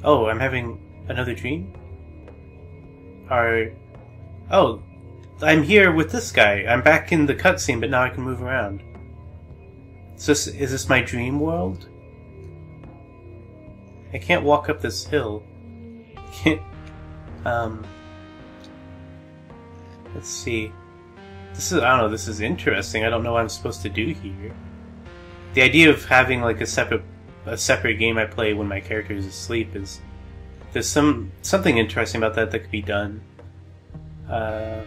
Oh, I'm having another dream? Oh, I'm here with this guy. I'm back in the cutscene, but now I can move around. So is this my dream world? I can't walk up this hill. I can't... Let's see. I don't know, this is interesting. I don't know what I'm supposed to do here. The idea of having like a separate game I play when my character is asleep is... There's something interesting about that could be done. Right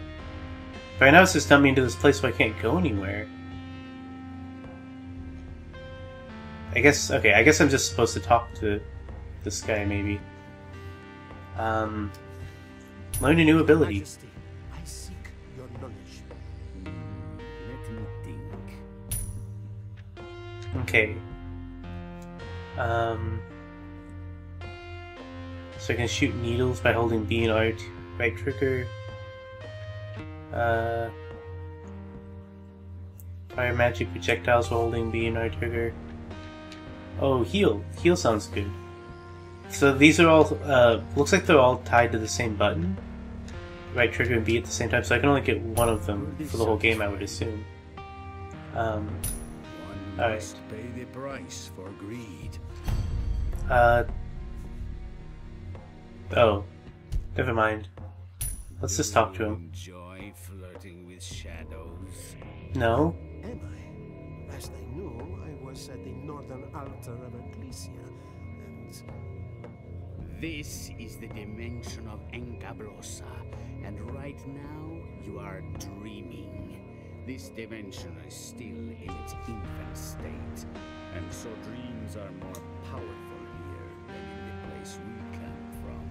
now it's just dumped me into this place so I can't go anywhere. I guess I'm just supposed to talk to this guy, maybe. Learn a new ability. Majesty, I seek your knowledge. Let me think. Okay. So I can shoot needles by holding B and R right trigger. Fire magic projectiles while holding B and R trigger. Oh, heal. Heal sounds good. So these are all, looks like they're all tied to the same button. Right trigger and B at the same time, so I can only get one of them for the whole game, I would assume. One alright. must pay the price for greed. Oh. Never mind. Let's just talk to him. Enjoy flirting with shadows. No? Am I? Last I knew, I was at the northern altar of Ecclesia, and... This is the dimension of Encabrosa, and right now you are dreaming. This dimension is still in its infant state, and so dreams are more powerful here than in the place we come from.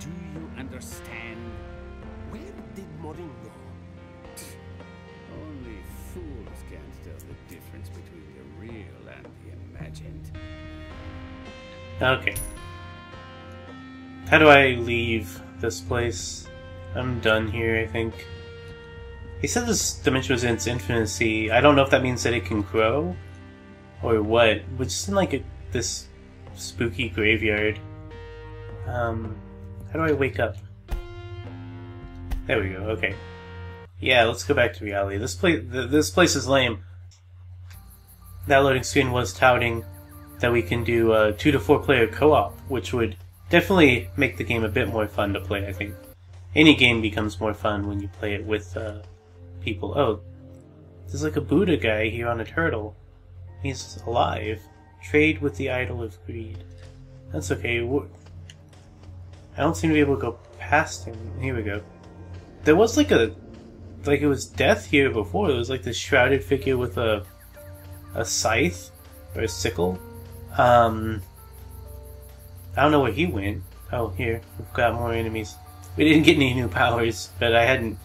Do you understand? Where did Morin go? Only fools can't tell the difference between the real and the imagined. Okay. How do I leave this place? I'm done here, I think. He said this dimension was in its infancy. I don't know if that means that it can grow, or what. We're just in like this spooky graveyard. How do I wake up? There we go, okay. Yeah, let's go back to reality. This place is lame. That loading screen was touting that we can do a 2 to 4 player co-op, which would definitely make the game a bit more fun to play, I think. Any game becomes more fun when you play it with people. Oh, there's like a Buddha guy here on a turtle. He's alive. Trade with the idol of greed. That's okay. I don't seem to be able to go past him. Here we go. There was like it was death here before. There was like this shrouded figure with a scythe or a sickle. I don't know where he went. Oh, here. We've got more enemies. We didn't get any new powers, but I hadn't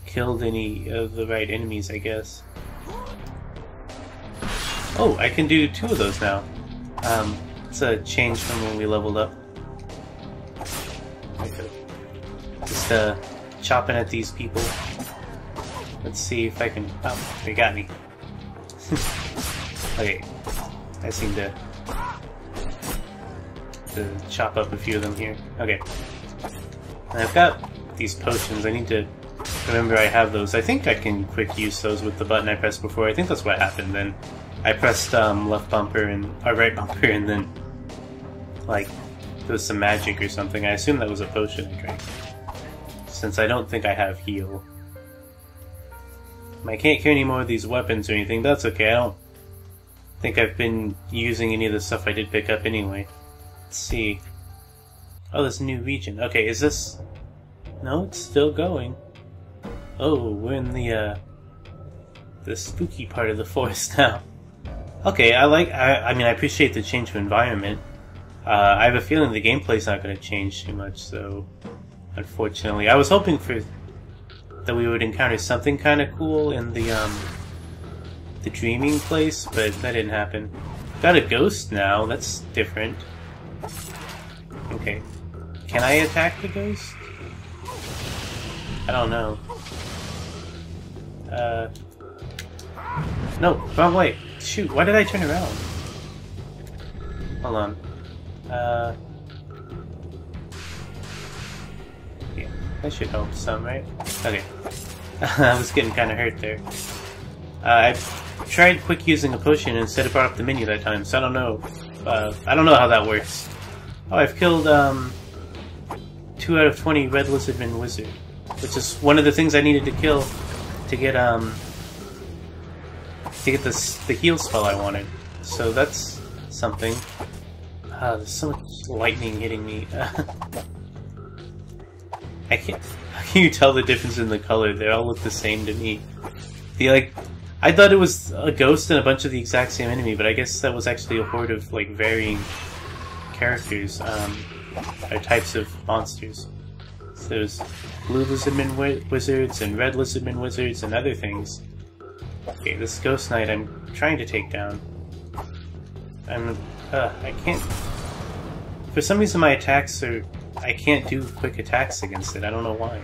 killed any of the right enemies, I guess. Oh, I can do 2 of those now. It's a change from when we leveled up. Okay. Just chopping at these people. Let's see if I can... Oh, they got me. Okay. I seem to chop up a few of them here. Okay. And I've got these potions. I need to remember I have those. I think I can quick use those with the button I pressed before. I think that's what happened then. I pressed left bumper and right bumper, and then like there was some magic or something. I assume that was a potion I drank, since I don't think I have heal. I can't carry any more of these weapons or anything. That's okay. I don't think I've been using any of the stuff I did pick up anyway. Let's see. Oh, this new region. Okay, is this... No, it's still going. Oh, we're in the spooky part of the forest now. Okay, I mean, I appreciate the change of environment. I have a feeling the gameplay's not going to change too much, so... Unfortunately. I was hoping that we would encounter something kind of cool in the dreaming place, but that didn't happen. Got a ghost now, that's different. Okay. Can I attack the ghost? I don't know. No, wrong way. Shoot, why did I turn around? Hold on. Yeah, that should help some, right? Okay. I was getting kind of hurt there. I tried quick using a potion and instead it brought up the menu that time, so I don't know. I don't know how that works. Oh, I've killed 2 out of 20 red lizardman wizard, which is one of the things I needed to kill to get the heal spell I wanted. So that's something. There's so much lightning hitting me. I can't. How can you tell the difference in the color? They all look the same to me. I thought it was a ghost and a bunch of the exact same enemy, but I guess that was actually a horde of like varying characters, or types of monsters. So there's blue lizardman wizards and red lizardman wizards and other things. Okay, this ghost knight I'm trying to take down. I can't. For some reason, my attacks are. I can't do quick attacks against it. I don't know why.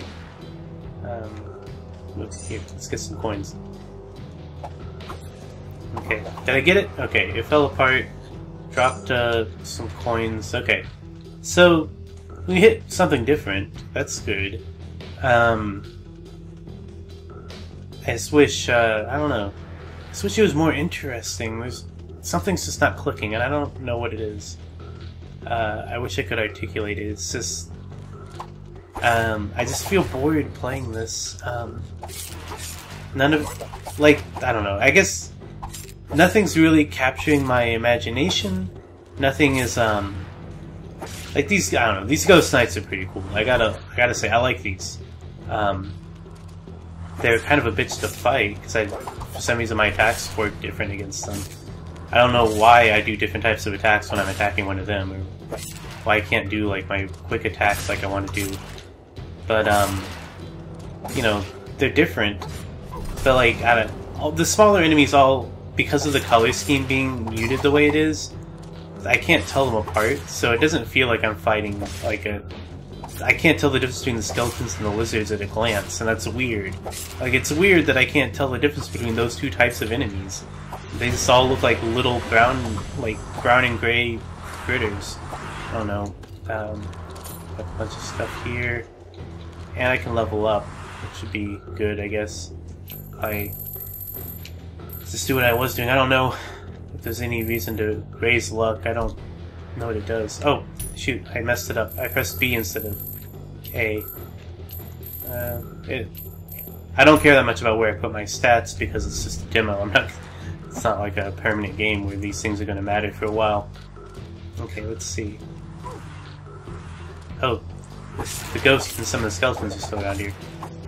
Here, let's get some coins. Okay, did I get it? Okay, it fell apart. Dropped some coins. Okay, so we hit something different. That's good. I just wish. I don't know. I just wish it was more interesting. There's something's just not clicking, and I don't know what it is. I wish I could articulate it. It's just... I just feel bored playing this. None of... Like, I don't know. I guess nothing's really capturing my imagination. Nothing is, like these... I don't know. These Ghost Knights are pretty cool. I gotta say, I like these. They're kind of a bitch to fight, because for some reason my attacks work different against them. I don't know why I do different types of attacks when I'm attacking one of them, or why I can't do like my quick attacks like I want to do. But you know, they're different. But like, the smaller enemies, all because of the color scheme being muted the way it is, I can't tell them apart. So it doesn't feel like I'm fighting like a. I can't tell the difference between the skeletons and the lizards at a glance, and that's weird. Like, it's weird that I can't tell the difference between those two types of enemies. They just all look like little brown and gray critters. I don't know. Got a bunch of stuff here. And I can level up, which should be good, I guess. I just do what I was doing. I don't know if there's any reason to raise luck. I don't know what it does. Oh, shoot, I messed it up. I pressed B instead of A. I don't care that much about where I put my stats because it's just a demo. It's not like a permanent game where these things are going to matter for a while. Okay, let's see. Oh, the ghosts and some of the skeletons are still around here.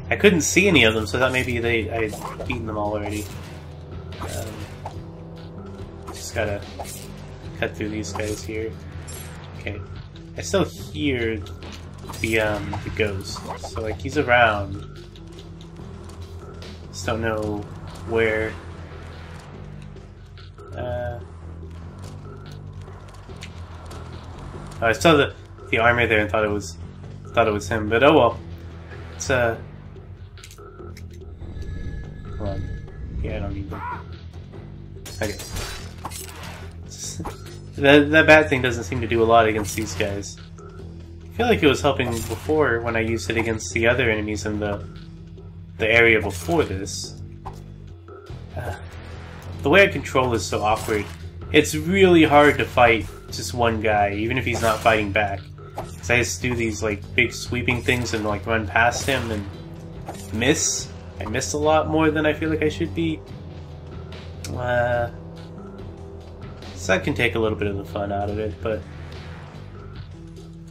I couldn't see any of them, so I thought maybe I had beaten them all already. Just gotta cut through these guys here. Okay, I still hear the ghost, so like he's around. Just don't know where. I saw the armor there and thought it was him, but oh well. It's hold on. Yeah, I don't need them. Okay. That bad thing doesn't seem to do a lot against these guys. I feel like it was helping before when I used it against the other enemies in the area before this. The way I control is so awkward. It's really hard to fight just one guy, even if he's not fighting back. Because I just do these like big sweeping things and like run past him and miss. I miss a lot more than I feel like I should be. So that can take a little bit of the fun out of it, but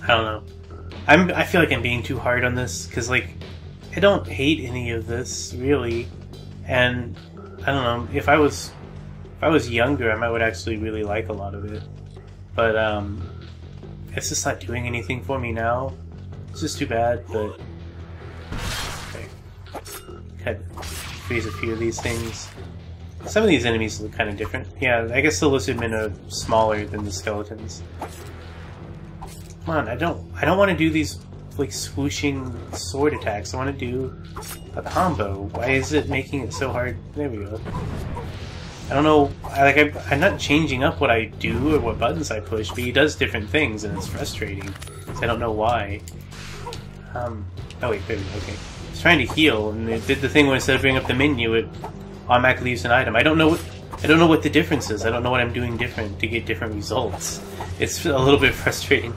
I don't know. I feel like I'm being too hard on this because like I don't hate any of this really, and I don't know if I was younger I would actually really like a lot of it, but it's just not doing anything for me now. It's just too bad, but okay. Had to freeze a few of these things. Some of these enemies look kind of different. Yeah, I guess the lizardmen are smaller than the skeletons. Come on, I don't want to do these like swooshing sword attacks. I want to do a combo. Why is it making it so hard? There we go. I don't know. I'm not changing up what I do or what buttons I push, but he does different things, and it's frustrating. So I don't know why. Oh wait, there we go, okay. I was trying to heal, and it did the thing where instead of bringing up the menu, it automatically used an item. I don't know what the difference is. I don't know what I'm doing different to get different results. It's a little bit frustrating.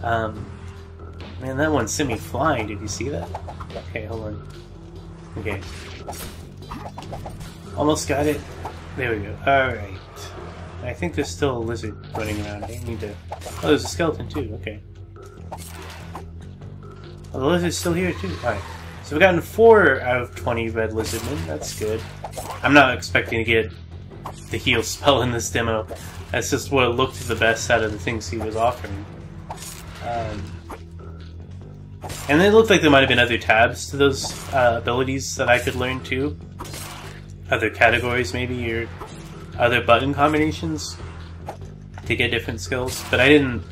Man, that one sent me flying. Did you see that? Okay, hold on. Okay. Almost got it. There we go. Alright. I think there's still a lizard running around. I need to... Oh, there's a skeleton too. Okay. Oh, the lizard's still here too. Alright. So we've gotten 4 out of 20 red lizardmen. That's good. I'm not expecting to get the heal spell in this demo. That's just what looked the best out of the things he was offering. And it looked like there might have been other tabs to those abilities that I could learn too. Other categories maybe, or other button combinations to get different skills. But I didn't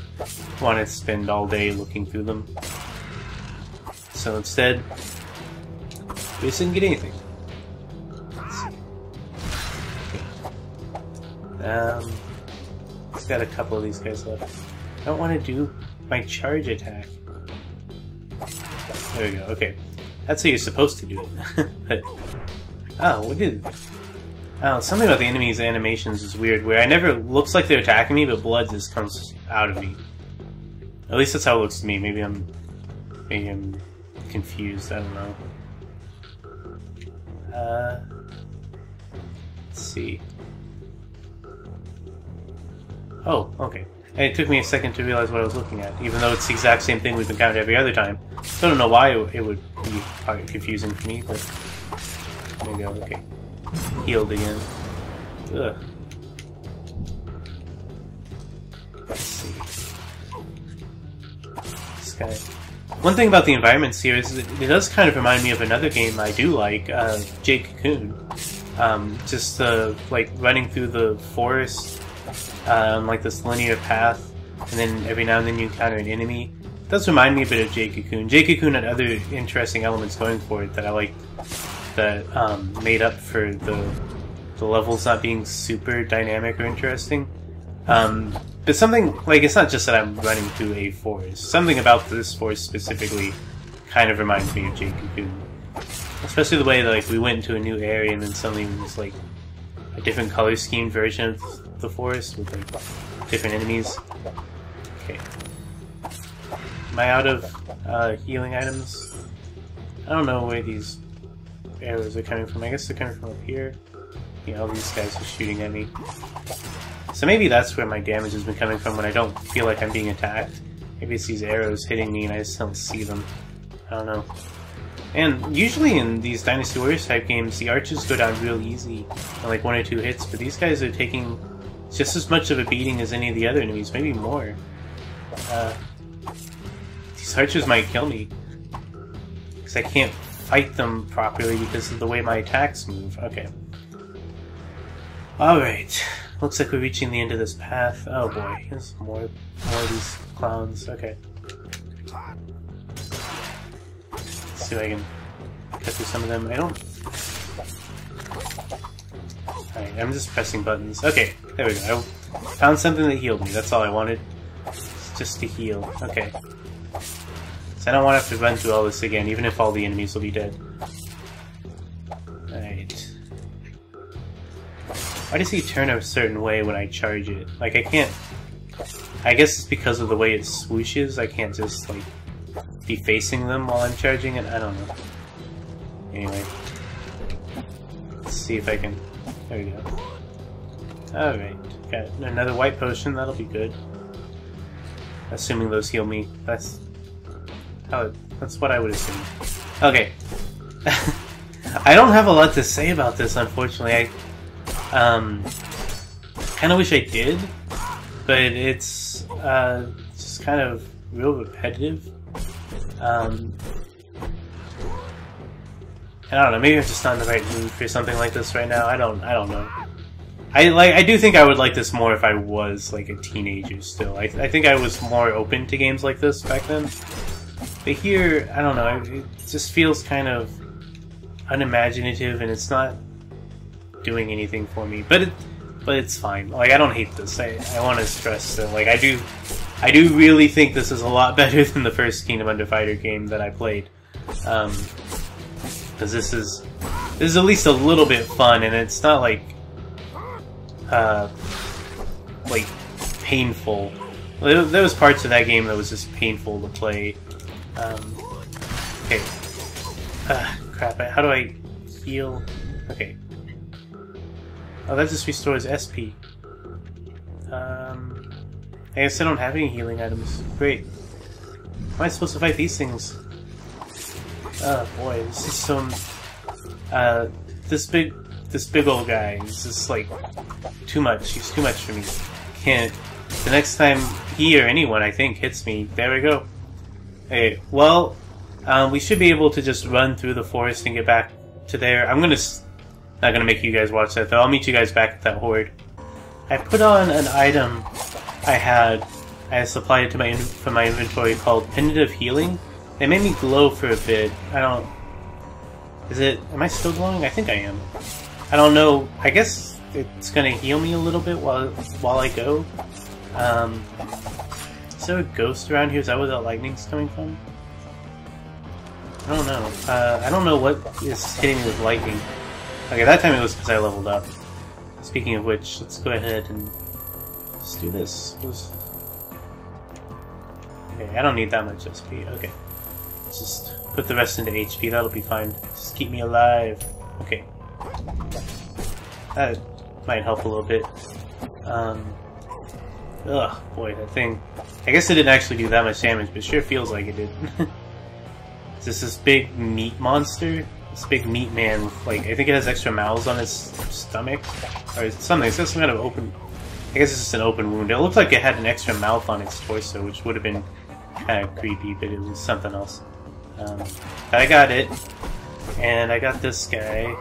want to spend all day looking through them. So instead, we just didn't get anything. Let's see. Okay. It's got a couple of these guys left. I don't want to do my charge attack. There we go, okay. That's how you're supposed to do it. But, oh, what did... Oh, something about the enemy's animations is weird, where I never... Looks like they're attacking me, but blood just comes out of me. At least that's how it looks to me. Maybe I'm confused, I don't know. Let's see. Oh, okay. And it took me a second to realize what I was looking at, even though it's the exact same thing we've encountered every other time. So I don't know why it would be confusing for me, but... There we go, okay. Healed again. Ugh. Let's see. This guy... One thing about the environments here is it does kind of remind me of another game I do like, Jade Cocoon. Just, like, running through the forest on like this linear path, and then every now and then you encounter an enemy. It does remind me a bit of Jade Cocoon. Jade Cocoon had other interesting elements going for it that I liked, that made up for the levels not being super dynamic or interesting. But something, like, it's not just that I'm running through a forest. Something about this forest specifically kind of reminds me of Jade Cocoon. Especially the way that, like, we went into a new area and then suddenly it was like a different color scheme version of the forest with like different enemies. Okay. Am I out of healing items? I don't know where these arrows are coming from. I guess they're coming from up here. Yeah, all these guys are shooting at me. So maybe that's where my damage has been coming from when I don't feel like I'm being attacked. Maybe it's these arrows hitting me and I just don't see them. I don't know. And usually in these Dynasty Warriors type games, the archers go down real easy in like 1 or 2 hits, but these guys are taking just as much of a beating as any of the other enemies, maybe more. These archers might kill me, because I can't fight them properly because of the way my attacks move. Okay. Alright. Looks like we're reaching the end of this path. Oh boy, there's more of these clowns. Okay. Let's see if I can cut through some of them. I don't... Alright, I'm just pressing buttons. Okay, there we go. I found something that healed me. That's all I wanted. It's just to heal. Okay. So I don't want to have to run through all this again, even if all the enemies will be dead. Alright. Why does he turn a certain way when I charge it? Like, I can't... I guess it's because of the way it swooshes. I can't just, like, be facing them while I'm charging it. I don't know. Anyway. Let's see if I can... There we go. Alright. Got another white potion. That'll be good. Assuming those heal me. That's what I would assume. Okay. I don't have a lot to say about this, unfortunately. I kind of wish I did, but it's just kind of real repetitive. And I don't know, maybe I'm just not in the right mood for something like this right now. I don't know. I do think I would like this more if I was like a teenager still. I think I was more open to games like this back then. But here, I don't know, it just feels kind of unimaginative and it's not doing anything for me. But it's fine. Like, I don't hate this. I want to stress that, like, I do really think this is a lot better than the first Kingdom Under Fighter game that I played. Because this is at least a little bit fun, and it's not like painful. There was parts of that game that was just painful to play. Okay. Crap, how do I heal? Okay. Oh, that just restores SP. I guess I don't have any healing items. Great. How am I supposed to fight these things? Oh boy, this is some... this big old guy is just like too much. He's too much for me. Can't. The next time he or anyone, I think, hits me, there we go. Okay, well, we should be able to just run through the forest and get back to there. I'm not gonna make you guys watch that though. I'll meet you guys back at that horde. I put on an item I had supplied it to from my inventory called Pendant of Healing. It made me glow for a bit. Am I still glowing? I think I am. I don't know. I guess it's gonna heal me a little bit while I go. Is there a ghost around here? Is that where that lightning's coming from? I don't know. I don't know what is hitting me with lightning. Okay, that time it was because I leveled up. Speaking of which, let's go ahead and just do this. Okay, I don't need that much SP. Okay. Let's just put the rest into HP. That'll be fine. Just keep me alive. Okay. That might help a little bit. Ugh, boy, that thing... I guess it didn't actually do that much damage, but it sure feels like it did. Is this big meat monster? This big meat man with, like, I think it has extra mouths on its stomach? Or something. It's got some kind of open... I guess it's just an open wound. It looked like it had an extra mouth on its torso, which would have been kind of creepy, but it was something else. I got it. And I got this guy.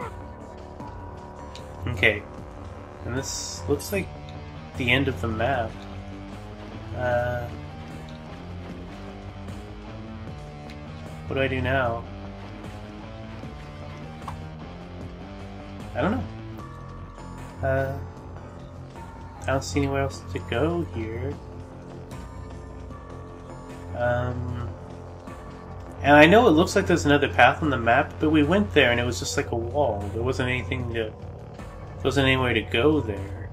Okay. And this looks like the end of the map. What do I do now? I don't know. I don't see anywhere else to go here. And I know it looks like there's another path on the map, but we went there and it was just like a wall. There wasn't anything to... There wasn't anywhere to go there.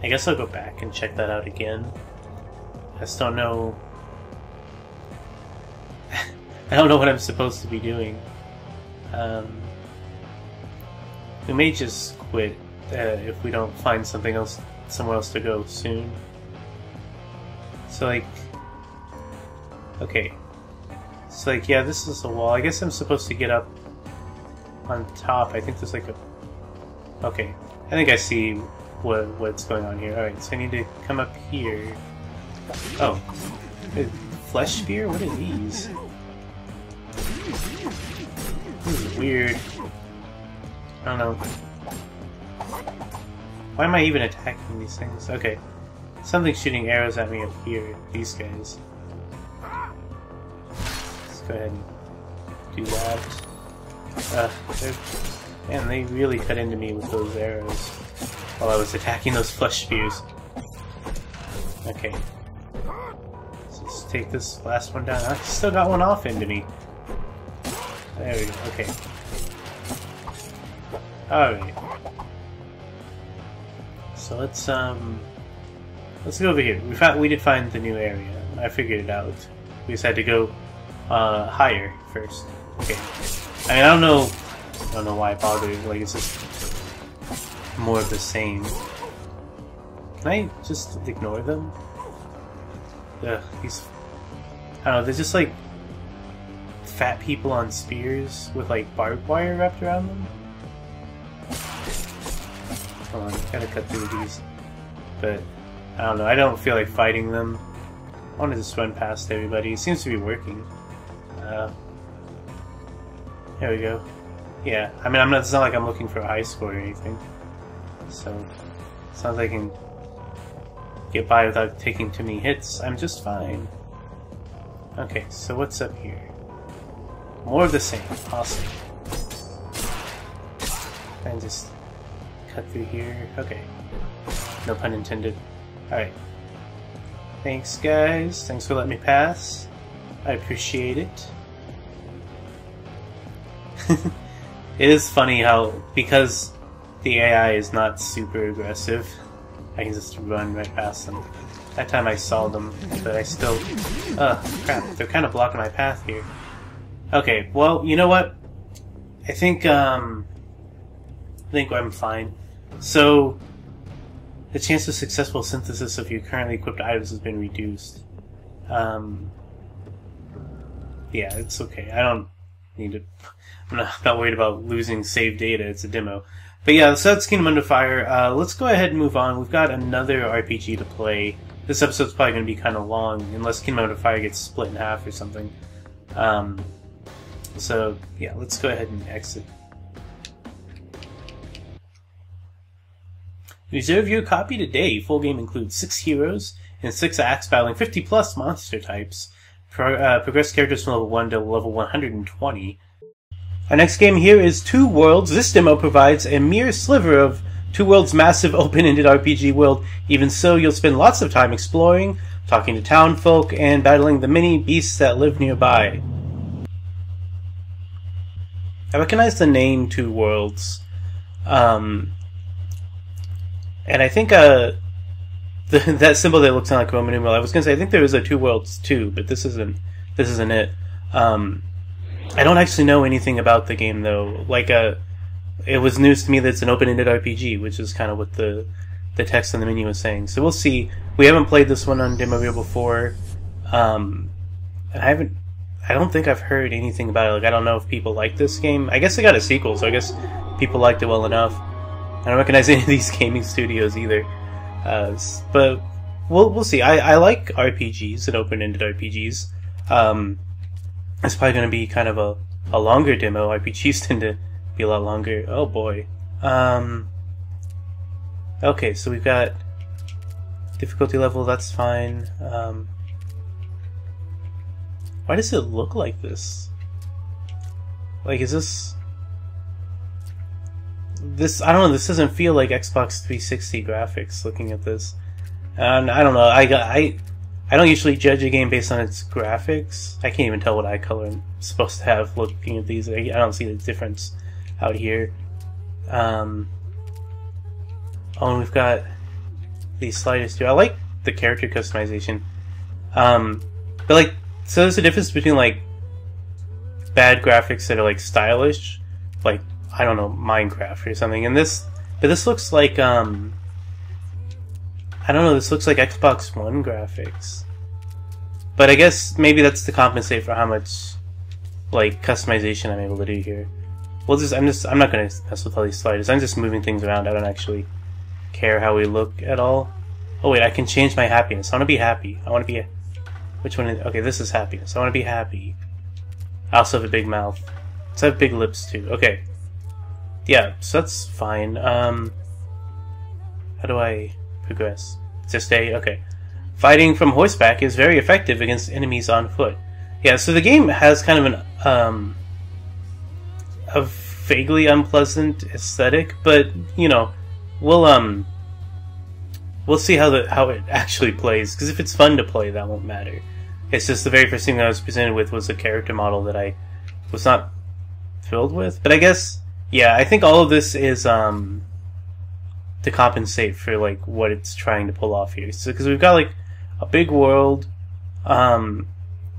I guess I'll go back and check that out again. I just don't know... I don't know what I'm supposed to be doing. We may just quit if we don't find somewhere else to go soon. So like... Okay. It's like, yeah, this is a wall. I guess I'm supposed to get up on top. I think there's like a... Okay. I think I see what's going on here. Alright, so I need to come up here. Oh. Flesh spear? What are these? This is weird. I don't know. Why am I even attacking these things? Okay. Something's shooting arrows at me up here. These guys. Let's go ahead and do that. Man, they really cut into me with those arrows while I was attacking those flesh spears. Okay. Let's just take this last one down. I still got one off into me. There we go. Okay. Alright. So let's go over here. We did find the new area. I figured it out. We just had to go higher first. Okay. I mean, I don't know why I bothered. Like, it's just more of the same. Can I just ignore them? Ugh, these... I don't know, they're just like fat people on spears with like barbed wire wrapped around them. Hold on, gotta cut through these. But, I don't know, I don't feel like fighting them. I want to just run past everybody. It seems to be working. There we go. Yeah, I mean, it's not like I'm looking for a high score or anything. So, sounds like I can get by without taking too many hits. I'm just fine. Okay, so what's up here? More of the same. Awesome. And just cut through here. Okay. No pun intended. Alright. Thanks, guys. Thanks for letting me pass. I appreciate it. It is funny how, because the AI is not super aggressive, I can just run right past them. That time I saw them, but I still... crap, they're kind of blocking my path here. Okay, well, you know what? I think I'm fine. So, the chance of successful synthesis of your currently equipped items has been reduced. Yeah, it's okay. I don't need to... I'm not worried about losing save data. It's a demo. But yeah, so that's Kingdom Under Fire. Let's go ahead and move on. We've got another RPG to play. This episode's probably going to be kind of long, unless Kingdom Under Fire gets split in half or something. So, yeah, let's go ahead and exit. Reserve your copy today. Full game includes 6 heroes and 6 acts battling 50 plus monster types. Progress characters from level 1 to level 120. Our next game here is Two Worlds. This demo provides a mere sliver of Two Worlds' massive open-ended RPG world. Even so, you'll spend lots of time exploring, talking to townfolk, and battling the many beasts that live nearby. I recognize the name Two Worlds. And I think that symbol that looks like Roman numeral, I was going to say I think there is a Two Worlds too, but this isn't it. I don't actually know anything about the game though. Like it was news to me that it's an open-ended RPG, which is kind of what the text on the menu was saying. So we'll see. We haven't played this one on Demo Reel before. And I don't think I've heard anything about it. Like, I don't know if people like this game. I guess they got a sequel, so I guess people liked it well enough. I don't recognize any of these gaming studios either. But we'll see. I like RPGs and open-ended RPGs. It's probably going to be kind of a longer demo. RPGs tend to be a lot longer. Oh boy. Okay, so we've got difficulty level, that's fine. Why does it look like this? Like, is this... I don't know, this doesn't feel like Xbox 360 graphics looking at this. And I don't know, I don't usually judge a game based on its graphics. I can't even tell what eye color I'm supposed to have looking at these. I don't see the difference out here. Oh, and we've got these sliders too. I like the character customization. But like, so there's a difference between like bad graphics that are like stylish, like, I don't know, Minecraft or something, and this looks like I don't know, this looks like Xbox One graphics. But I guess maybe that's to compensate for how much like customization I'm able to do here. I'm not gonna mess with all these sliders. I'm just moving things around. I don't actually care how we look at all. Oh wait, I can change my happiness. I want to be happy. I want to be which one okay, this is happiness. I want to be happy. I also have a big mouth. So I have big lips too. Okay. Yeah, so that's fine. How do I progress? Just A? Okay. Fighting from horseback is very effective against enemies on foot. Yeah, so the game has kind of a vaguely unpleasant aesthetic, but you know, we'll see how it actually plays. Because if it's fun to play, that won't matter. It's just the very first thing that I was presented with was a character model that I was not thrilled with. But I guess, yeah, I think all of this is to compensate for like what it's trying to pull off here. So because we've got like a big world,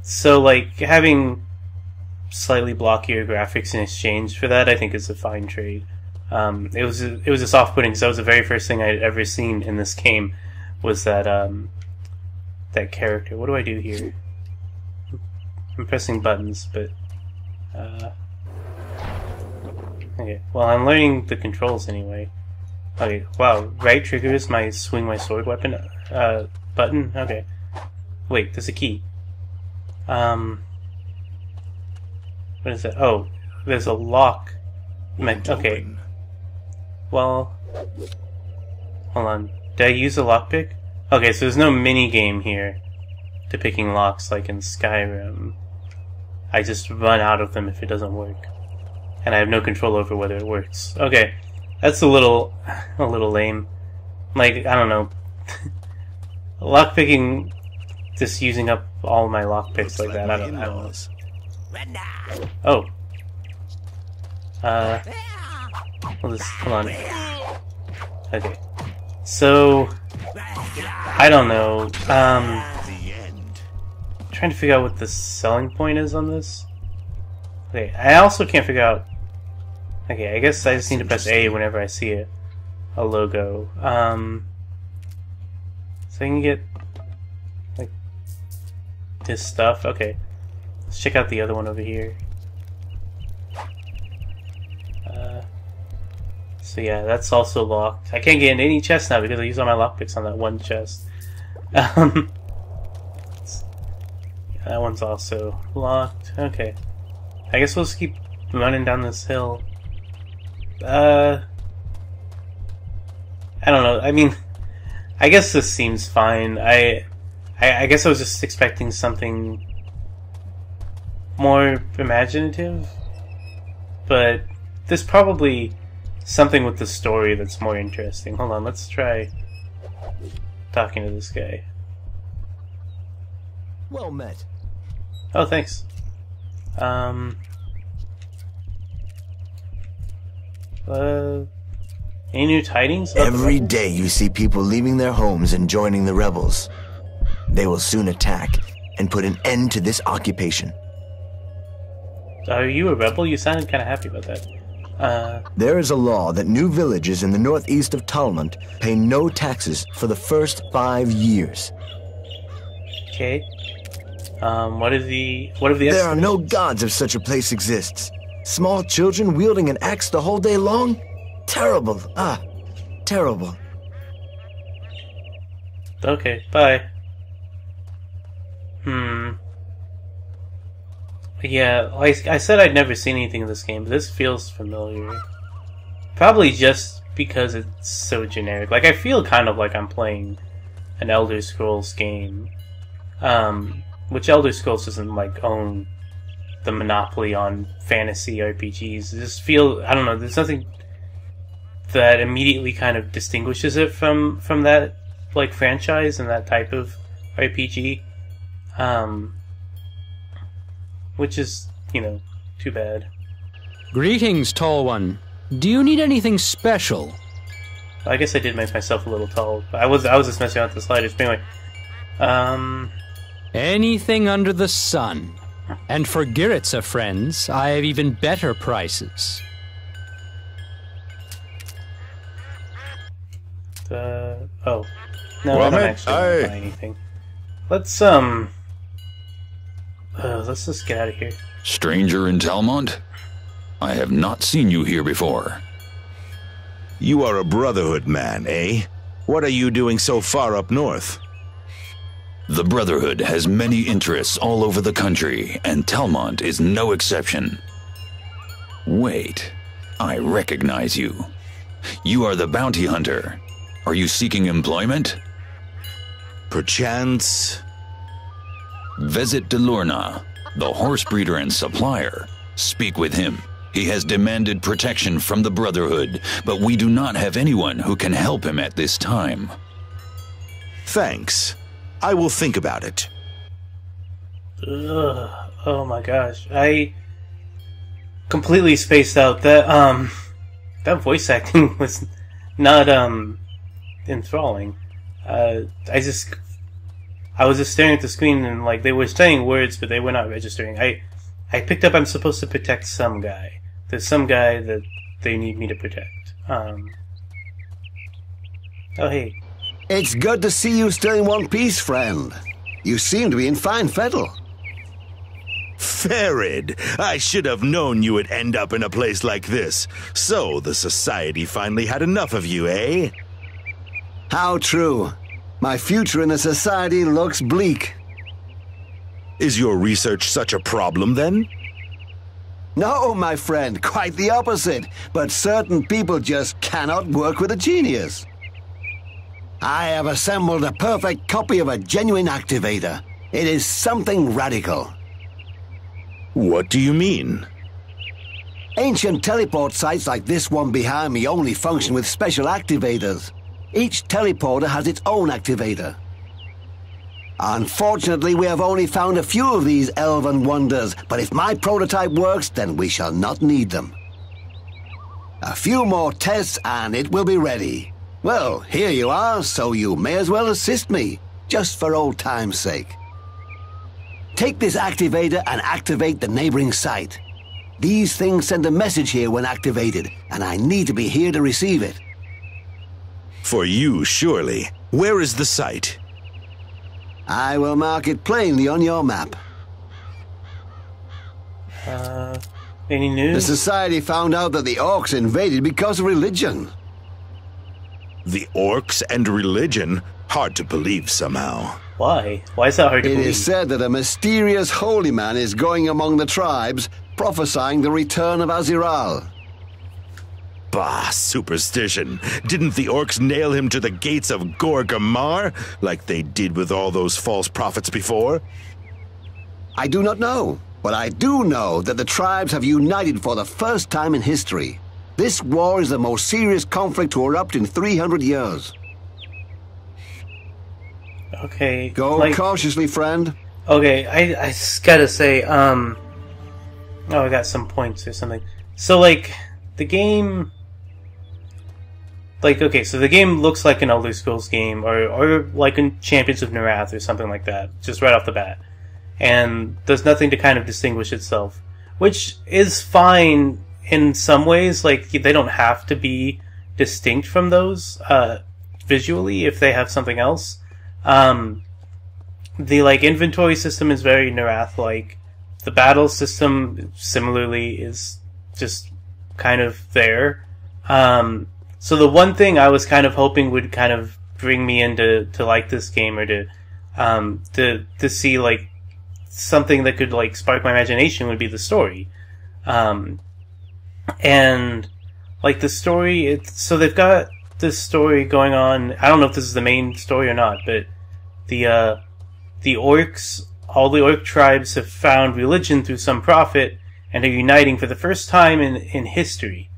so like having slightly blockier graphics in exchange for that, I think is a fine trade. It was just off-putting because that was the very first thing I had ever seen in this game was that that character. What do I do here? I'm pressing buttons, but okay. Well, I'm learning the controls anyway. Okay. Wow. Right trigger is my swing my sword weapon button. Okay. Wait, there's a key. What is that? Oh, there's a lock. Okay. Well, hold on. Did I use a lockpick? Okay, so there's no mini game here to picking locks like in Skyrim. I just run out of them if it doesn't work, and I have no control over whether it works. Okay, that's a little lame. Like, I don't know. Lockpicking just using up all my lockpicks like that. I don't know. Oh. Hold on. Okay. So, I don't know. Trying to figure out what the selling point is on this. Okay, I also can't figure out. Okay, I guess I just need to press A whenever I see a logo. So I can get like this stuff. Okay, let's check out the other one over here. So yeah, that's also locked. I can't get into any chest now because I used all my lockpicks on that one chest. Yeah, that one's also locked. Okay, I guess we'll just keep running down this hill. I don't know. I mean, I guess this seems fine. I guess I was just expecting something more imaginative, but there's probably something with the story that's more interesting. Hold on, let's try talking to this guy. Well met. Oh, thanks. Any new tidings? Every day you see people leaving their homes and joining the rebels. They will soon attack and put an end to this occupation. Are you a rebel? You sounded kind of happy about that. There is a law that new villages in the northeast of Talmont pay no taxes for the first 5 years. Okay. What are the There are no gods if such a place exists. Small children wielding an axe the whole day long? Terrible. Terrible. Okay, bye. Yeah, I said I'd never seen anything in this game, but this feels familiar. Probably just because it's so generic. Like, I feel kind of like I'm playing an Elder Scrolls game. Which Elder Scrolls doesn't, like, own the monopoly on fantasy RPGs. I just feel, I don't know, there's nothing that immediately kind of distinguishes it from that, like, franchise and that type of RPG. Which is, you know, too bad. Greetings, tall one. Do you need anything special? I guess I did make myself a little tall. I was just messing around with the sliders. But anyway, anything under the sun. And for Giritsa friends, I have even better prices. Oh. No, I don't actually want to buy anything. Let's just get out of here. Stranger in Talmont? I have not seen you here before. You are a Brotherhood man, eh? What are you doing so far up north? The Brotherhood has many interests all over the country, and Talmont is no exception. Wait, I recognize you. You are the bounty hunter. Are you seeking employment? Perchance. Visit Delorna, the horse breeder and supplier. Speak with him. He has demanded protection from the Brotherhood, but we do not have anyone who can help him at this time. Thanks. I will think about it. Ugh, oh my gosh. I completely spaced out. That voice acting was not, enthralling. I was just staring at the screen and, like, they were saying words, but they were not registering. I picked up I'm supposed to protect some guy. There's some guy that they need me to protect. Oh, hey. It's good to see you still in one piece, friend. You seem to be in fine fettle. Farid, I should have known you would end up in a place like this. So, the Society finally had enough of you, eh? How true. My future in the Society looks bleak. Is your research such a problem, then? No, my friend, quite the opposite. But certain people just cannot work with a genius. I have assembled a perfect copy of a genuine activator. It is something radical. What do you mean? Ancient teleport sites like this one behind me only function with special activators. Each teleporter has its own activator. Unfortunately, we have only found a few of these elven wonders, but if my prototype works, then we shall not need them. A few more tests and it will be ready. Well, here you are, so you may as well assist me, just for old time's sake. Take this activator and activate the neighboring site. These things send a message here when activated, and I need to be here to receive it. For you, surely. Where is the site? I will mark it plainly on your map. Any The news? Society found out that the orcs invaded because of religion. The orcs and religion? Hard to believe somehow. Why? Why is that hard to It believe? is said that a mysterious holy man is going among the tribes, prophesying the return of Aziral. Bah, superstition. Didn't the orcs nail him to the gates of Gorgamar, like they did with all those false prophets before? I do not know, but I do know that the tribes have united for the first time in history. This war is the most serious conflict to erupt in 300 years. Okay. Go cautiously, friend. Okay, I just gotta say, oh, I got some points or something. So, like, the game... Like, okay, so the game looks like an Elder Scrolls game, or like in Champions of Narath or something like that, just right off the bat. And there's nothing to kind of distinguish itself. Which is fine in some ways, like, they don't have to be distinct from those, visually, if they have something else. The, like, inventory system is very Narath-like. The battle system, similarly, is just kind of there. So the one thing I was kind of hoping would kind of bring me into to like this game, or to see like something that could like spark my imagination, would be the story. And like the story, so they've got this story going on. I don't know if this is the main story or not, but the orcs, all the orc tribes have found religion through some prophet and are uniting for the first time in history.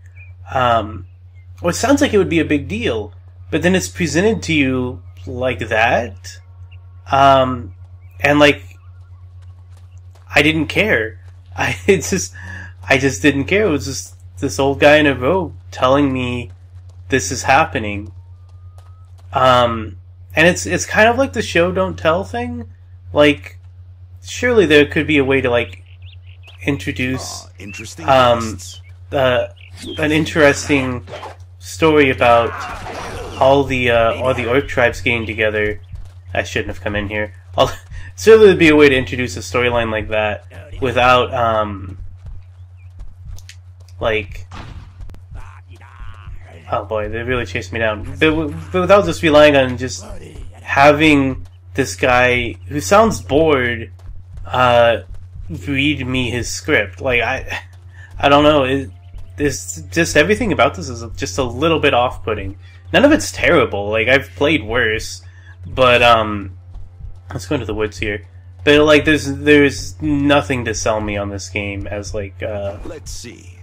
Well, it sounds like it would be a big deal, but then it's presented to you like that. And like, I didn't care. I just didn't care. It was just this old guy in a robe telling me this is happening. And it's kind of like the show don't tell thing. Like, surely there could be a way to like introduce an interesting story about all the orc tribes getting together. I shouldn't have come in here. Certainly there'd be a way to introduce a storyline like that without like, oh boy, they really chased me down. But without just relying on just having this guy who sounds bored read me his script. Like, I don't know. It's just everything about this is just a little bit off-putting. None of it's terrible. Like, I've played worse, but let's go into the woods here. But like, there's nothing to sell me on this game as like let's see,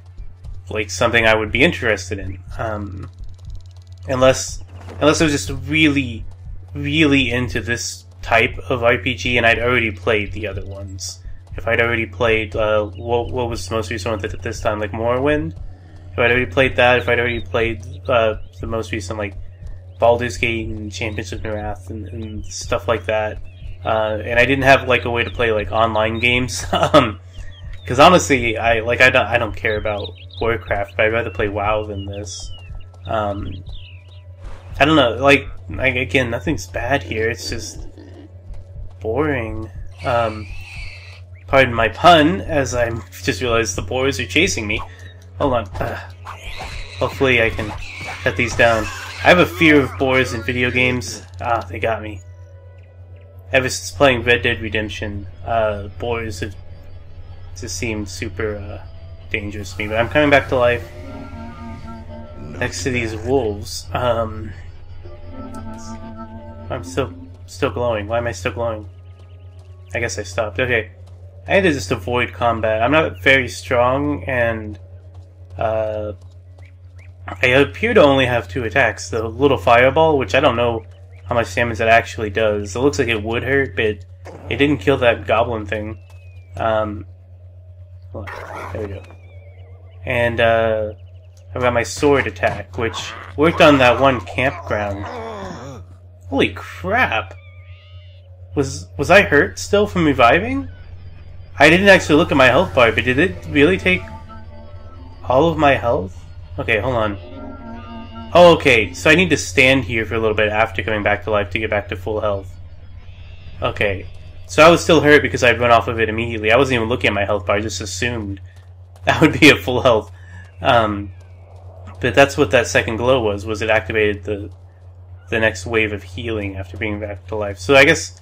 like something I would be interested in. Unless I was just really, really into this type of RPG and I'd already played the other ones. If I'd already played, what was the most recent one at this time, like Morrowind? If I'd already played that, if I'd already played the most recent, like Baldur's Gate and Champions of Narath and stuff like that, and I didn't have like a way to play like online games, because honestly, I don't care about Warcraft, but I'd rather play WoW than this. I don't know, like again, nothing's bad here. It's just boring. Pardon my pun, as I just realized the boars are chasing me. Hold on. Hopefully I can cut these down. I have a fear of boars in video games. They got me. Ever since playing Red Dead Redemption, boars have just seemed super dangerous to me. But I'm coming back to life next to these wolves. I'm still glowing. Why am I still glowing? I guess I stopped. Okay. I had to just avoid combat. I'm not very strong, and I appear to only have 2 attacks. The little fireball, which I don't know how much damage that actually does. It looks like it would hurt, but it didn't kill that goblin thing. Hold on. There we go. And I've got my sword attack, which worked on that one campground. Holy crap! Was I hurt still from reviving? I didn't actually look at my health bar, but did it really take all of my health? Okay, hold on. Oh, okay, so I need to stand here for a little bit after coming back to life to get back to full health. Okay, so I was still hurt because I'd run off of it immediately. I wasn't even looking at my health bar, I just assumed that would be a full health. But that's what that second glow was it activated the next wave of healing after being back to life. So I guess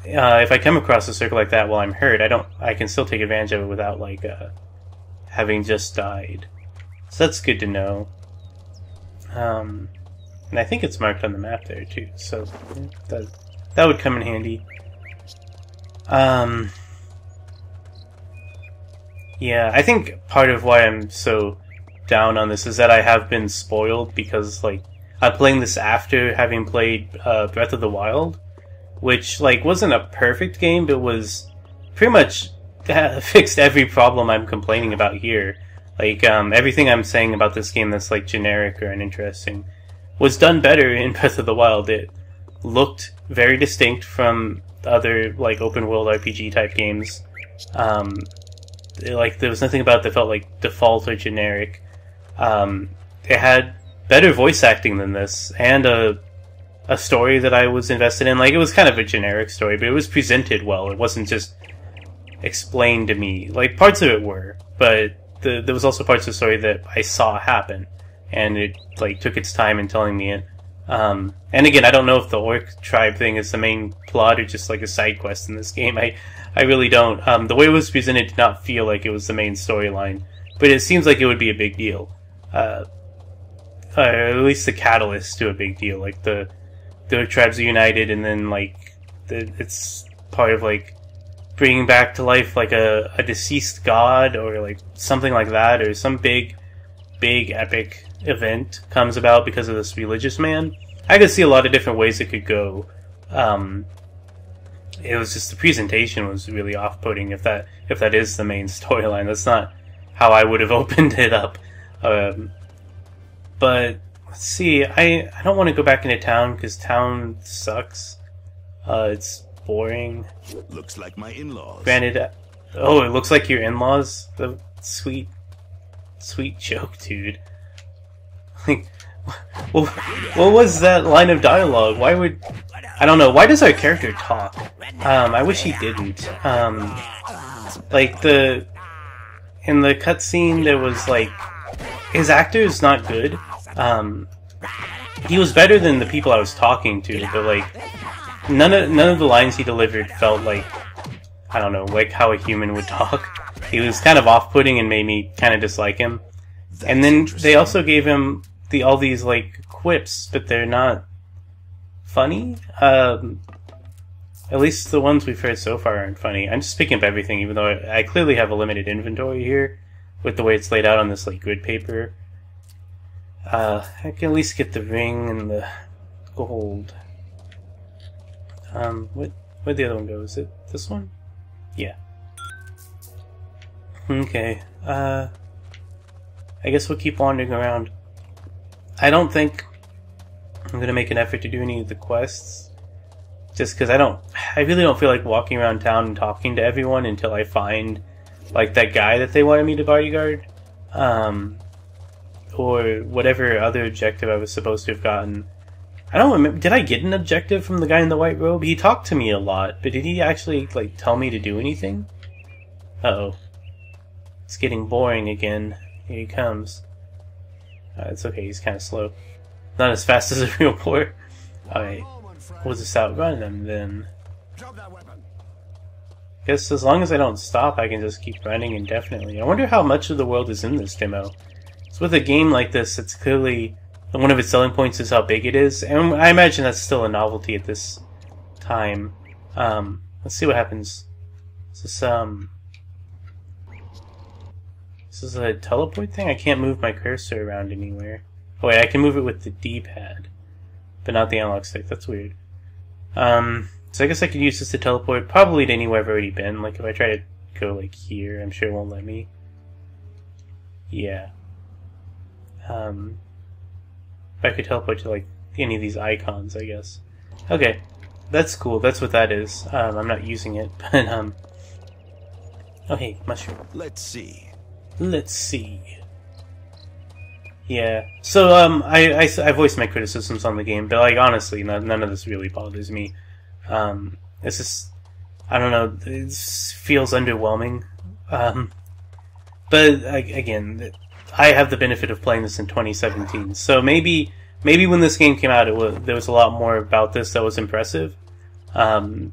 if I come across a circle like that while I'm hurt, I can still take advantage of it without like having just died. So that's good to know. And I think it's marked on the map there too, so that would come in handy. Yeah, I think part of why I'm so down on this is that I have been spoiled because like I'm playing this after having played Breath of the Wild, which like wasn't a perfect game, but was pretty much fixed every problem I'm complaining about here. Like everything I'm saying about this game that's like generic or uninteresting was done better in Breath of the Wild. It looked very distinct from other like open world RPG type games. Like there was nothing about it that felt like default or generic. It had better voice acting than this, and a story that I was invested in. Like it was kind of a generic story, but it was presented well. It wasn't just explained to me. Like parts of it were, but there was also parts of the story that I saw happen, and it like took its time in telling me it. And again, I don't know if the orc tribe thing is the main plot or just like a side quest in this game. I really don't. The way it was presented did not feel like it was the main storyline, but it seems like it would be a big deal. Or at least the catalyst to a big deal. Like the tribes are united, and then like it's part of like bringing back to life like a deceased god or like something like that, or some big epic event comes about because of this religious man. I could see a lot of different ways it could go. It was just the presentation was really off-putting. If that is the main storyline, that's not how I would have opened it up. But let's see. I don't want to go back into town because town sucks. It's boring. Looks like my in-laws. Granted, oh, it looks like your in-laws. The sweet joke, dude. Like, what was that line of dialogue? Why would... I don't know. Why does our character talk? I wish he didn't. Like, in the cutscene, there was, like... His actor is not good. He was better than the people I was talking to, but, like... None of the lines he delivered felt like... I don't know, like how a human would talk. He was kind of off-putting and made me kind of dislike him. And then they also gave him all these, like, quips, but they're not funny. At least the ones we've heard so far aren't funny. I'm just picking up everything, even though I clearly have a limited inventory here, with the way it's laid out on this, like, grid paper. I can at least get the ring and the gold. Where'd the other one go? Is it this one? Yeah. Okay, I guess we'll keep wandering around. I don't think I'm gonna make an effort to do any of the quests, just because I really don't feel like walking around town and talking to everyone until I find, like, that guy that they wanted me to bodyguard, or whatever other objective I was supposed to have gotten. I don't remember, did I get an objective from the guy in the white robe? He talked to me a lot, but did he actually, like, tell me to do anything? Uh-oh. It's getting boring again. Here he comes. It's okay, he's kind of slow. Not as fast as a real boar. Alright, we'll just outrun him then. Guess as long as I don't stop, I can just keep running indefinitely. I wonder how much of the world is in this demo. So with a game like this, it's clearly... One of its selling points is how big it is, and I imagine that's still a novelty at this time. Let's see what happens. Is this is a teleport thing? I can't move my cursor around anywhere. Oh wait, I can move it with the D-pad. but not the analog stick. That's weird. So I guess I could use this to teleport probably to anywhere I've already been. Like if I try to go like here, I'm sure it won't let me. Yeah. If I could teleport to like any of these icons, I guess. Okay, that's cool. That's what that is. I'm not using it, but oh hey, mushroom. Let's see. Let's see. Yeah. So I voiced my criticisms on the game, but like honestly, none of this really bothers me. It's just, I don't know, it feels underwhelming. But again, I have the benefit of playing this in 2017, so maybe when this game came out, there was a lot more about this that was impressive. I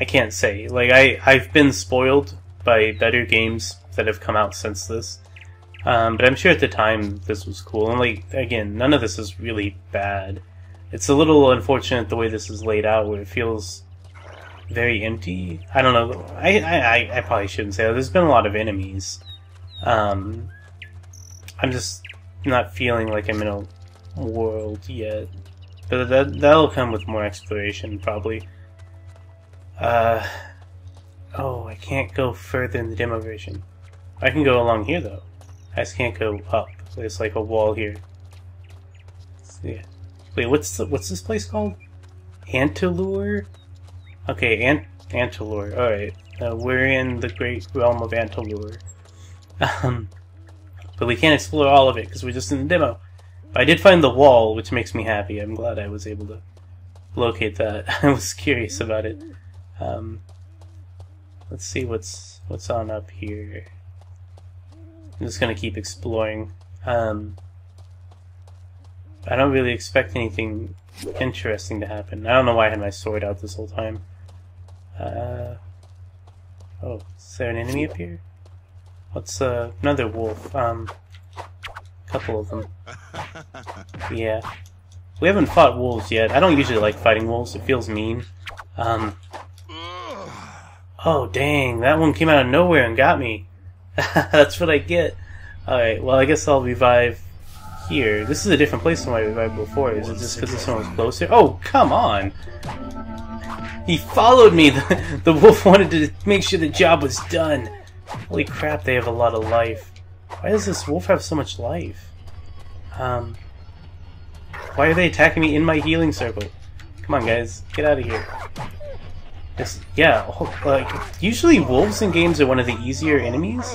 can't say. Like I've been spoiled by better games that have come out since this. But I'm sure at the time this was cool. And like again, none of this is really bad. It's a little unfortunate the way this is laid out, where it feels very empty. I don't know. I probably shouldn't say that. There's been a lot of enemies. I'm just not feeling like I'm in a world yet. But that'll come with more exploration, probably. Oh, I can't go further in the demo version. I can go along here, though. I just can't go up. There's like a wall here. Yeah. Wait, what's this place called? Antilure? Okay, Antilure. Alright. We're in the great realm of Antilure. But we can't explore all of it because we're just in the demo. But I did find the wall, which makes me happy. I'm glad I was able to locate that. I was curious about it. Let's see what's on up here. I'm just gonna keep exploring. I don't really expect anything interesting to happen. I don't know why I had my sword out this whole time. Oh, is there an enemy up here? What's another wolf? Couple of them. Yeah. We haven't fought wolves yet. I don't usually like fighting wolves. It feels mean. Oh, dang. That one came out of nowhere and got me. That's what I get. Alright, well, I guess I'll revive here. This is a different place than I revived before. Is it just because this one was closer? Oh, come on! He followed me! The wolf wanted to make sure the job was done. Holy crap, they have a lot of life. Why does this wolf have so much life? Why are they attacking me in my healing circle? Come on, guys. Get out of here. Yeah, like, usually wolves in games are one of the easier enemies.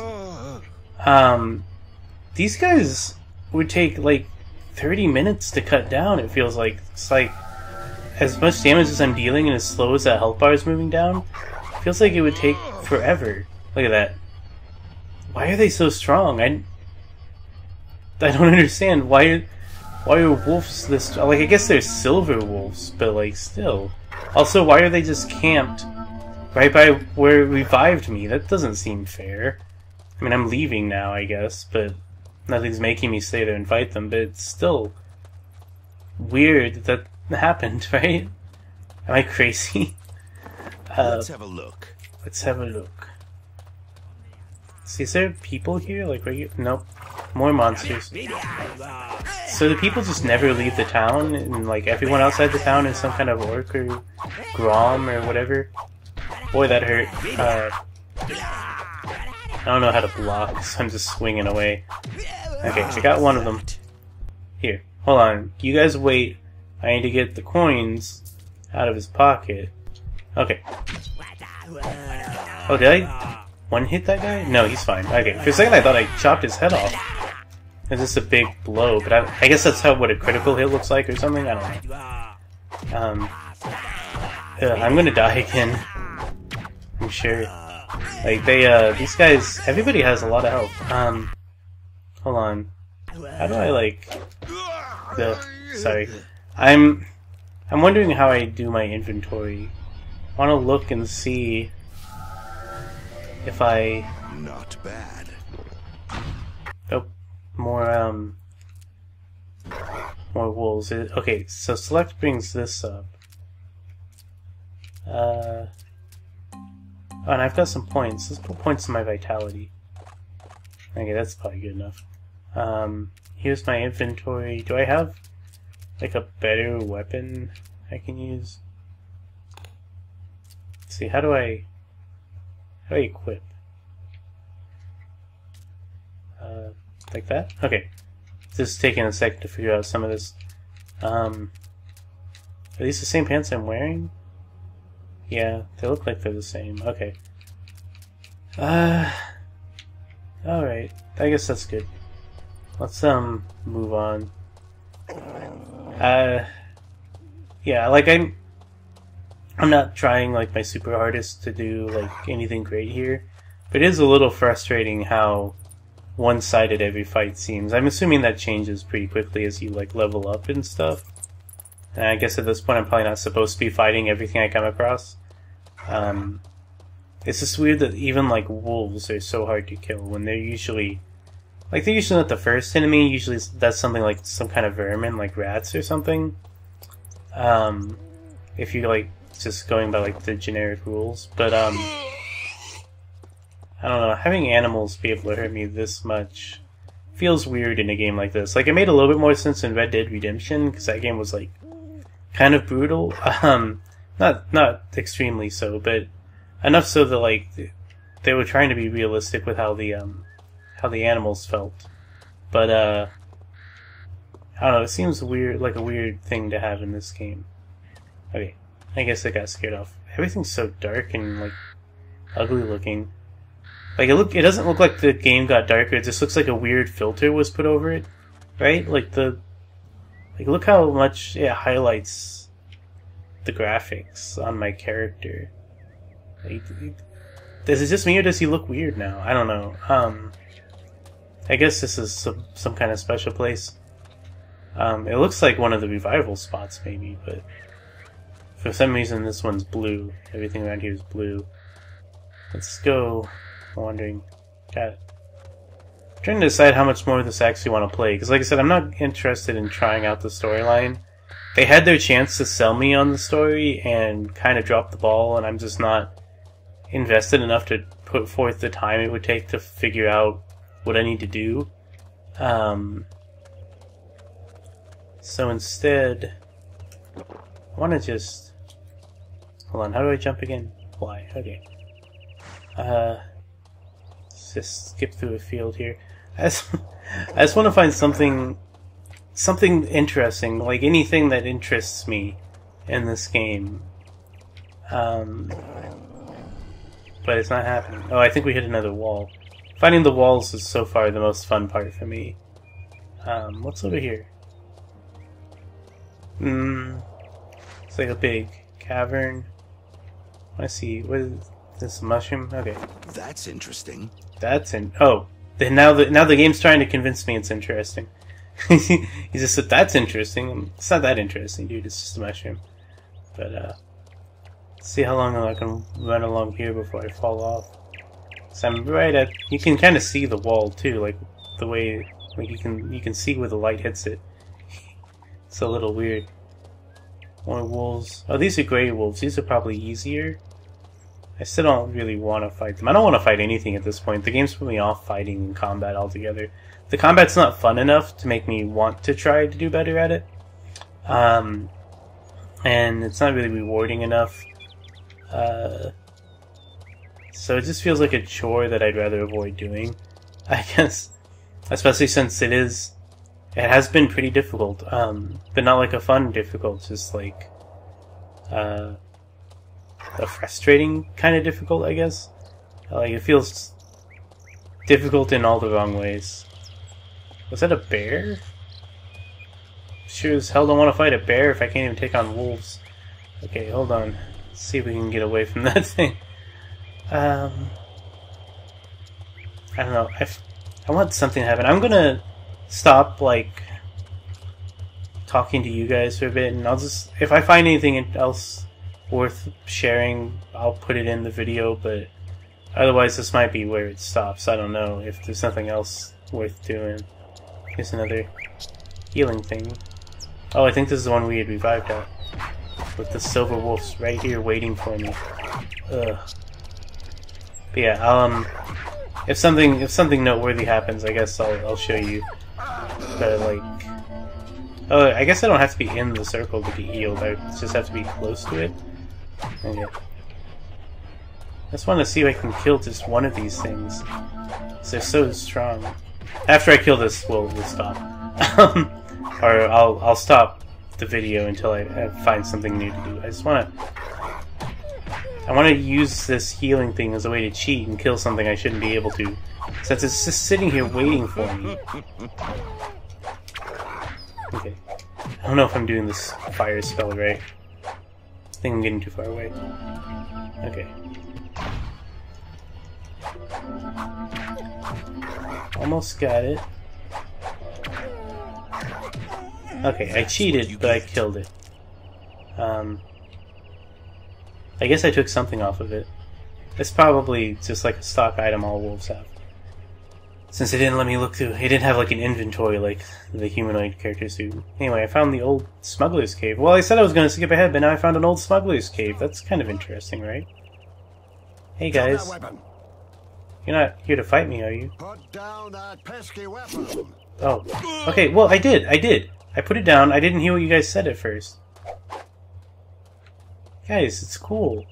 These guys would take, like, 30 minutes to cut down, it feels like. It's like, as much damage as I'm dealing and as slow as that health bar is moving down, it feels like it would take forever. Look at that. Why are they so strong? I don't understand. Why are wolves this... Like, I guess they're silver wolves, but, like, still. Also, why are they just camped right by where it revived me? That doesn't seem fair. I mean, I'm leaving now, I guess, but nothing's making me stay there and fight them, but it's still weird that happened, right? Am I crazy? Let's have a look. Let's have a look. See, is there people here? Like, right here? Nope. More monsters. So the people just never leave the town, and like everyone outside the town is some kind of orc or grom or whatever? Boy, that hurt. I don't know how to block, so I'm just swinging away. Okay, I got one of them. Here, hold on. You guys wait. I need to get the coins out of his pocket. Okay. Oh, did I one-hit that guy? No, he's fine. Okay, for a second I thought I chopped his head off. It's just a big blow, but I guess that's what a critical hit looks like or something? I don't know. I'm gonna die again. I'm sure. Like, these guys, everybody has a lot of health. Hold on. How do I, like... Sorry. I'm wondering how I do my inventory. I want to look and see if I... Not bad. Oh, more wolves. Okay, so select brings this up. Oh, and I've got some points. Let's put points in my vitality. Okay, that's probably good enough. Here's my inventory. Do I have like a better weapon I can use? Let's see, how do I equip? Like that? Okay. Just taking a second to figure out some of this. Are these the same pants I'm wearing? Yeah, they look like they're the same. Okay. Alright. I guess that's good. Let's move on. Yeah, like I'm not trying like my super hardest to do like anything great here, but it is a little frustrating how one-sided every fight seems. I'm assuming that changes pretty quickly as you like level up and stuff. And I guess at this point I'm probably not supposed to be fighting everything I come across. It's just weird that even like wolves are so hard to kill when they're usually not the first enemy. Usually that's something like some kind of vermin like rats or something. If you like just going by like the generic rules, but I don't know, having animals be able to hurt me this much feels weird in a game like this. Like, it made a little bit more sense in Red Dead Redemption, because that game was, like, kind of brutal. Not extremely so, but enough so that, like, they were trying to be realistic with how the animals felt. But, I don't know, it seems weird, like a weird thing to have in this game. Okay, I guess I got scared off. Everything's so dark and, like, ugly looking. Like, it doesn't look like the game got darker, it just looks like a weird filter was put over it, right? Like, look how much it highlights the graphics on my character. Like, is it just me or does he look weird now? I don't know. I guess this is some kind of special place. It looks like one of the revival spots, maybe, but for some reason this one's blue. Everything around here is blue. Let's go wandering. I'm trying to decide how much more of this I actually want to play, because like I said, I'm not interested in trying out the storyline. They had their chance to sell me on the story and kind of dropped the ball, and I'm just not invested enough to put forth the time it would take to figure out what I need to do. So instead, I want to just... Hold on, how do I jump again? Why? Okay. Let's just skip through a field here. I just want to find something interesting, like anything that interests me in this game. But it's not happening. Oh, I think we hit another wall. Finding the walls is so far the most fun part for me. What's over here? It's like a big cavern. I see. What is this, mushroom? Okay. That's interesting. Oh, then now the game's trying to convince me it's interesting. He just said that's interesting. It's not that interesting, dude. It's just a mushroom. But let's see how long I can run along here before I fall off. So I'm right at. You can kind of see the wall too, like the way, like you can see where the light hits it. It's a little weird. More wolves. Oh, these are gray wolves. These are probably easier. I still don't really want to fight them. I don't want to fight anything at this point. The game's put me off fighting in combat altogether. The combat's not fun enough to make me want to try to do better at it. And it's not really rewarding enough. So it just feels like a chore that I'd rather avoid doing, I guess. Especially since it has been pretty difficult. But not like a fun difficult, just like a frustrating kind of difficult, I guess. Like, it feels difficult in all the wrong ways. Was that a bear? Sure as hell don't want to fight a bear if I can't even take on wolves. Okay, hold on. Let's see if we can get away from that thing. I don't know. I want something to happen. I'm gonna stop, like, talking to you guys for a bit, and I'll just... If I find anything else worth sharing, I'll put it in the video, but otherwise this might be where it stops. I don't know if there's nothing else worth doing. Here's another healing thing. Oh, I think this is the one we had revived at. With the silver wolves right here waiting for me. Ugh. But yeah, if something noteworthy happens, I guess I'll show you. But like, Oh, I guess I don't have to be in the circle to be healed. I just have to be close to it. Okay. I just want to see if I can kill just one of these things. Because they're so strong. After I kill this, we'll stop. Or I'll stop the video until I find something new to do. I just want to... I want to use this healing thing as a way to cheat and kill something I shouldn't be able to. Since it's just sitting here waiting for me. Okay. I don't know if I'm doing this fire spell right. I think I'm getting too far away. Okay. Almost got it. Okay, I cheated, but I killed it. I guess I took something off of it. It's probably just like a stock item all wolves have. Since it didn't let me look through, it didn't have like an inventory like the humanoid characters do. Anyway, I found the old smuggler's cave. Well, I said I was going to skip ahead, but now I found an old smuggler's cave. That's kind of interesting, right? Hey guys. You're not here to fight me, are you? Put down that pesky weapon. Oh. Okay, well, I did. I put it down. I didn't hear what you guys said at first. Guys, it's cool.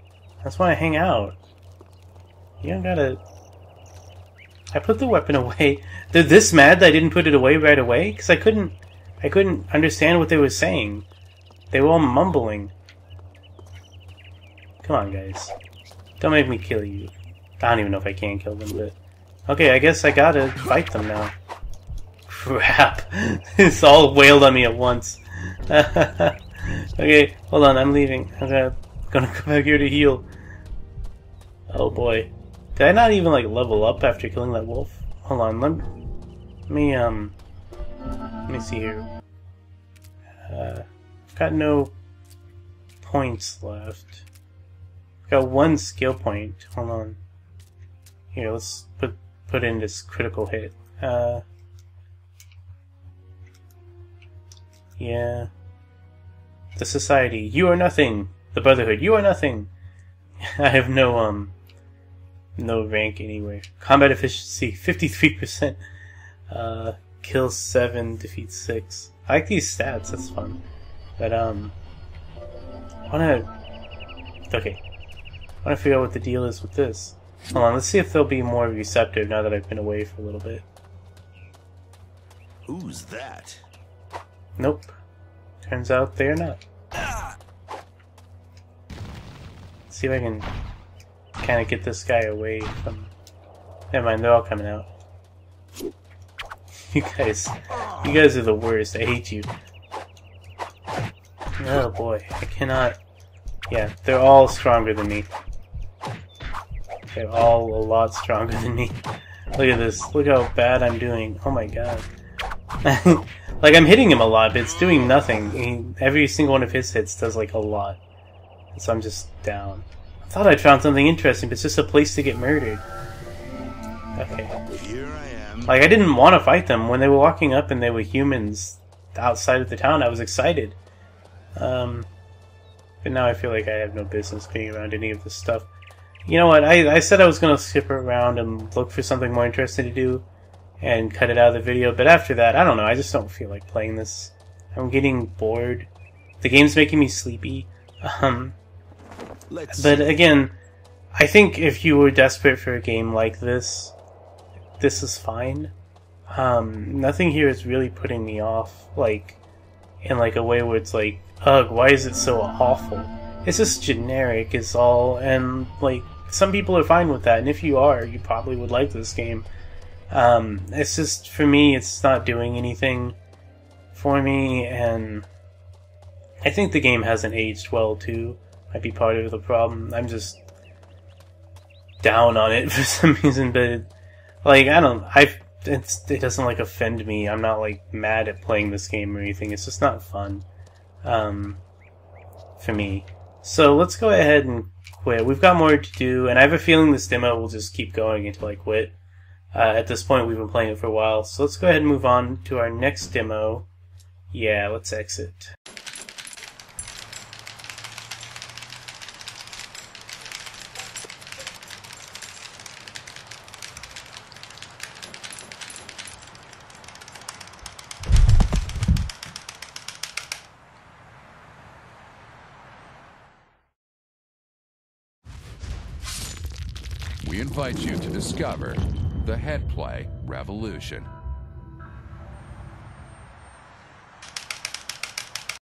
That's why I hang out. You don't gotta... I put the weapon away. They're this mad that I didn't put it away right away? Because I couldn't understand what they were saying. They were all mumbling. Come on, guys. Don't make me kill you. I don't even know if I can kill them, but... Okay, I guess I gotta fight them now. Crap. It's all wailed on me at once. Okay, hold on, I'm leaving. I'm gonna come back here to heal. Oh boy. Did I not even, like, level up after killing that wolf? Hold on, let me see here. I've got no points left. I've got one skill point. Hold on. Here, let's put in this critical hit. Yeah. The Society, you are nothing. The Brotherhood, you are nothing. I have no rank anywhere. Combat efficiency, 53%. Kills 7, defeats 6. I like these stats, that's fun. But, I wanna figure out what the deal is with this. Hold on, let's see if they'll be more receptive now that I've been away for a little bit. Who's that? Nope. Turns out they're not. Let's see if I can kind of get this guy away from... Never mind, they're all coming out. You guys are the worst. I hate you. Oh boy, I cannot... Yeah, they're all stronger than me. They're all a lot stronger than me. Look at this. Look how bad I'm doing. Oh my god. Like, I'm hitting him a lot, but it's doing nothing. Every single one of his hits does, like, a lot. So I'm just down. I thought I'd found something interesting, but it's just a place to get murdered. Okay. Here I am. Like, I didn't want to fight them. When they were walking up and they were humans outside of the town, I was excited. But now I feel like I have no business being around any of this stuff. You know what? I said I was going to skip around and look for something more interesting to do and cut it out of the video, but after that, I don't know, I just don't feel like playing this. I'm getting bored. The game's making me sleepy. But again, I think if you were desperate for a game like this, this is fine. Nothing here is really putting me off, like, in like a way where it's like, ugh, why is it so awful? It's just generic is all, and like, some people are fine with that, and if you are, you probably would like this game. It's just, for me, it's not doing anything for me, and I think the game hasn't aged well, too. Might be part of the problem. I'm just down on it for some reason, but, like, it doesn't, like, offend me. I'm not, like, mad at playing this game or anything. It's just not fun, for me. So, let's go ahead and quit. We've got more to do, and I have a feeling this demo will just keep going until I quit. At this point, we've been playing it for a while, so let's go ahead and move on to our next demo. Yeah, let's exit. we invite you to discover the Headplay Revolution.